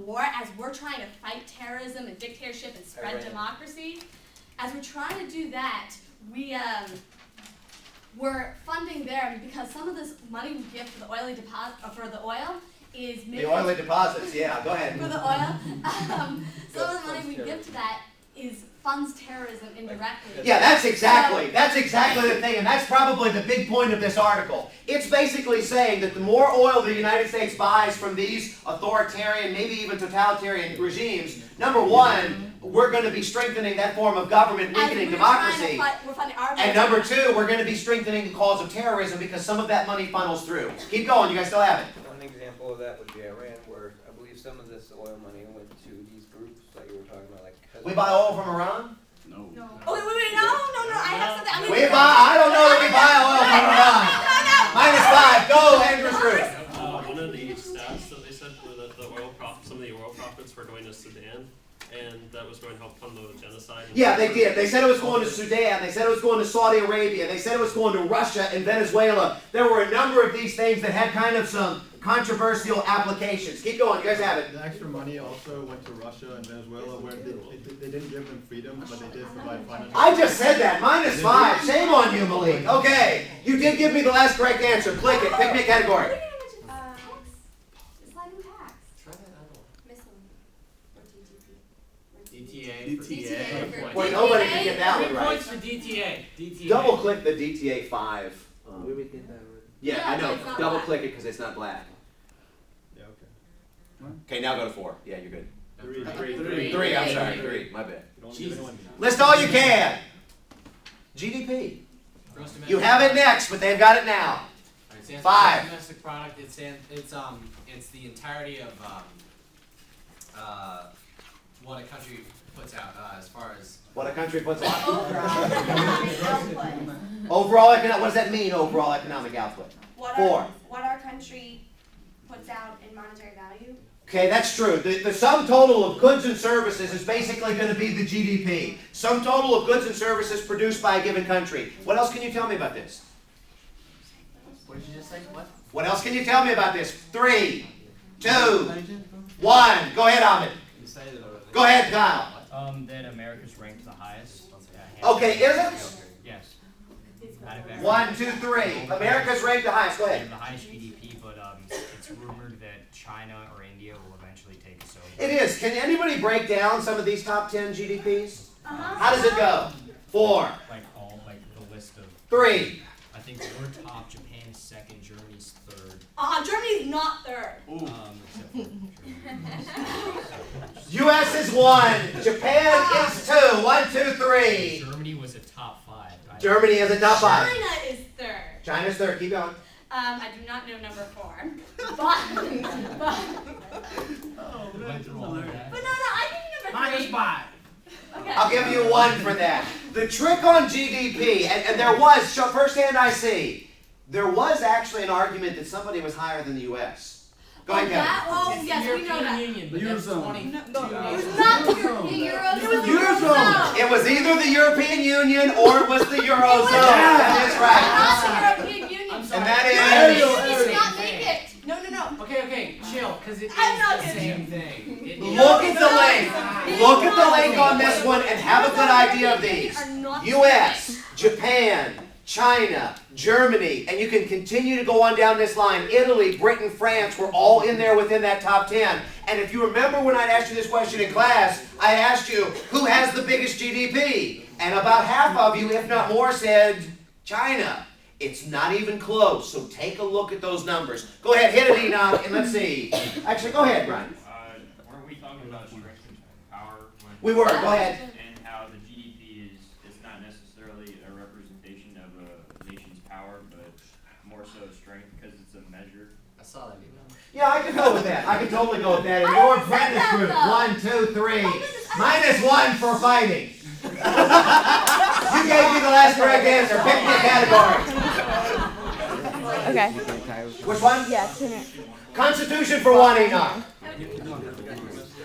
war, as we're trying to fight terrorism and dictatorship and spread democracy, as we're trying to do that, we're funding there because some of this money we give for the oily deposit for the oil is the oily deposits. Yeah, go ahead. For the oil, some of the money we give to that is funds terrorism indirectly. Yeah, that's exactly the thing, and that's probably the big point of this article. It's basically saying that the more oil the United States buys from these authoritarian, maybe even totalitarian regimes, number one, we're going to be strengthening that form of government, weakening democracy. And number two, we're going to be strengthening the cause of terrorism because some of that money funnels through. Keep going, you guys still have it. One example of that would be Iran, where I believe some of this oil money went to these groups that you were talking about, like. We buy oil from Iran? No. Oh, wait, no, I have something. I don't know that we buy oil from Iran. -5, go, Andrew's group. One of the stats that they said were that some of the oil profits were going to Sudan, and that was going to help fund the genocide. Yeah, they did. They said it was going to Sudan. They said it was going to Saudi Arabia. They said it was going to Russia and Venezuela. There were a number of these things that had kind of some controversial applications. Keep going. You guys have it. The extra money also went to Russia and Venezuela, where they didn't give them freedom, but they did provide financial. I just said that. -5. Shame on you, Malik. Okay. You did give me the last correct answer. Click it. Pick me a category. DTA. Well, nobody can get that one right. Points for DTA. Double click the DTA 5. Where we get that right? Yeah, I know. Double click it because it's not black. Yeah, okay. Okay, now go to 4. Yeah, you're good. 3. 3, I'm sorry. 3. My bad. Jesus. List all you can. GDP. You have it next, but they've got it now. Right, 5. Domestic product. It's the entirety of what a country puts out as far as what a country puts out. Overall economic. What does that mean? Overall economic output. 4. What our country puts out in monetary value. Okay, that's true. The sum total of goods and services is basically going to be the GDP. Sum total of goods and services produced by a given country. What else can you tell me about this? What did you just say? What else can you tell me about this? 3, 2, 1. Go ahead, Ahmed. Go ahead, Kyle. That America's ranked the highest. Okay, is it? Yes. 1, 2, 3. America's ranked the highest. Go ahead. The highest GDP, but it's rumored that China or India will eventually take us over. It is. Can anybody break down some of these top 10 GDPs? How does it go? 4. Like the list of. 3. I think we're top. Japan's second. Germany's third. Germany's not third. Except for U.S. is 1. Japan is 2. 1, 2, 3. Germany was a top 5. Right? Germany is a top 5. China is third. China's third. Keep going. I do not know number 4, but I think number 3. -5. Okay. I'll give you 1 for that. The trick on GDP, and there was, firsthand I see, there was actually an argument that somebody was higher than the U.S. Go ahead, Kevin. Yes, we know that. Union, but Eurozone. It was not the European Eurozone. It was the Eurozone. It was either the European Union or it was the Eurozone. That is right. Not the European Union. And that is... It did not make it. No. Okay, chill, because it's I'm not the same thing. Look at the link. Look at the link on this one and have a good idea of these. U.S., Japan, China, Germany, and you can continue to go on down this line. Italy, Britain, France were all in there within that top 10. And if you remember when I asked you this question in class, I asked you, who has the biggest GDP? And about half of you, if not more, said China. It's not even close, so take a look at those numbers. Go ahead, hit it, Enoch, and let's see. Actually, go ahead, Brian. Weren't we talking about strength and power? We were, go ahead. And how the GDP is not necessarily a representation of a nation's power, but more so strength because it's a measure. I saw that email. Yeah, I can go with that. I can totally go with that. And your apprentice group, 1, 2, 3. -1 for fighting. You gave me the last correct answer. Pick me a category. Okay. Which one? Yeah, turn it. Constitution for 1, Enoch.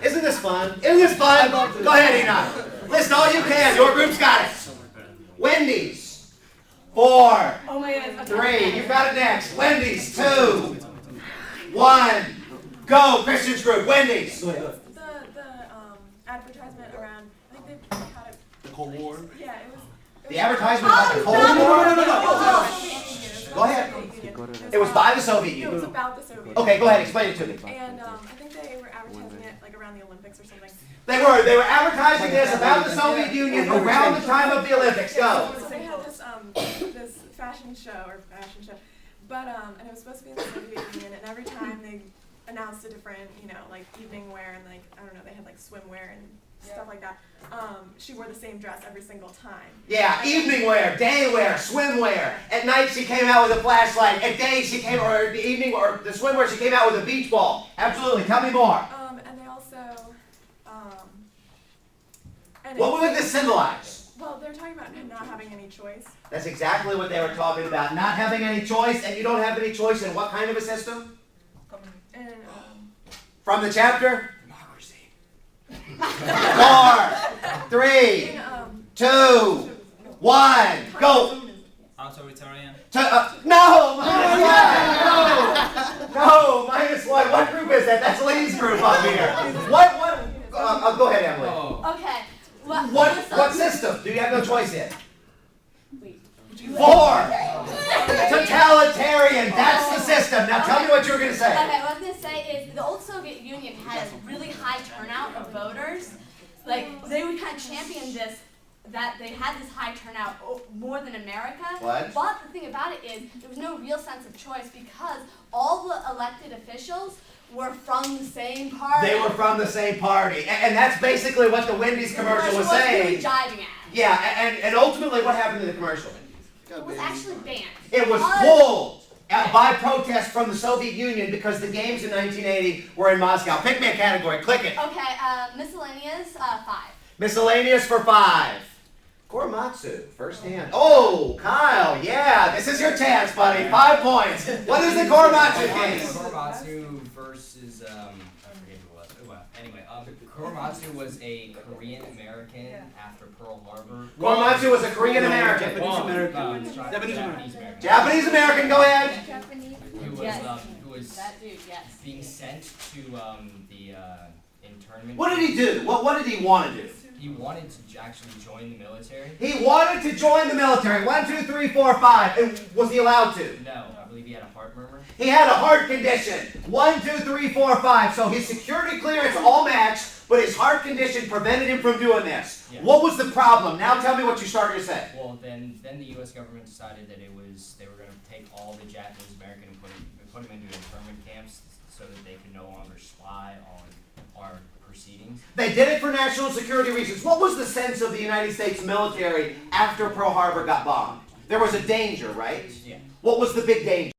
Isn't this fun? Isn't this fun? Go ahead, Enoch. List all you can. Your group's got it. Wendy's. 4. Oh my goodness. 3. You've got it next. Wendy's. 2. 1. Go, Christian's group. Wendy's. The advertisement around, I think they had it. The Cold War? Yeah, it was. The advertisement about the Cold War? Go ahead. It was by the Soviet No, it was Union. about the Soviet. Okay, go ahead. Explain it to me. And I think they were advertising it like around the Olympics or something. They were advertising this about the Soviet Union around the time of the Olympics. Go. So they had this this fashion show, but and it was supposed to be in the Soviet Union, and every time they announced a different, like evening wear and like I don't know, they had like swimwear and stuff like that. She wore the same dress every single time. Yeah, evening wear, day wear, swimwear. At night she came out with a flashlight. At day she came, or the evening, or the swimwear she came out with a beach ball. Absolutely. Tell me more. And they also, and What would this symbolize? well, they're talking about not having any choice. That's exactly what they were talking about. Not having any choice, and you don't have any choice in what kind of a system? And From the chapter? Democracy. 4, 3, 2, 1, go. Authoritarian. No, -1. No, -1. What group is that? That's Lee's group up here. What? Go ahead, Emily. Okay. What system? Do you have no choice in? Wait. 4. Totalitarian. That's the system. Now tell me what you were going to say. Okay, what I was going to say is the old Soviet Union had a really high turnout of voters. Like, they would kind of champion this, that they had this high turnout more than America. What? But the thing about it is there was no real sense of choice because all the elected officials were from the same party. They were from the same party. And that's basically what the Wendy's commercial was saying. Really jiving at. Yeah, and ultimately what happened to the commercial? It was actually banned. It was pulled by protest from the Soviet Union because the games in 1980 were in Moscow. Pick me a category. Click it. Okay, miscellaneous, 5. Miscellaneous for 5. Korematsu, first hand. Oh, Kyle, yeah, this is your chance, buddy. 5 points. What is the Korematsu case? Korematsu versus I forget who it was. Well, anyway, Korematsu was a Korean American after Pearl Harbor. Korematsu was a Korean American. Japanese American. Japanese American, go ahead. Who was That dude, yes. being sent to the internment. What did he do? What did he want to do? He wanted to actually join the military. He wanted to join the military. 1, 2, 3, 4, 5. And was he allowed to? No, I believe he had a heart murmur. He had a heart condition. 1, 2, 3, 4, 5. So his security clearance all matched, but his heart condition prevented him from doing this. Yeah. What was the problem? Now tell me what you started to say. Well, then the U.S. government decided that they were going to take all the Japanese American and put them into internment camps so that they could no longer spy on our proceedings. They did it for national security reasons. What was the sense of the United States military after Pearl Harbor got bombed? There was a danger, right? Yeah. What was the big danger?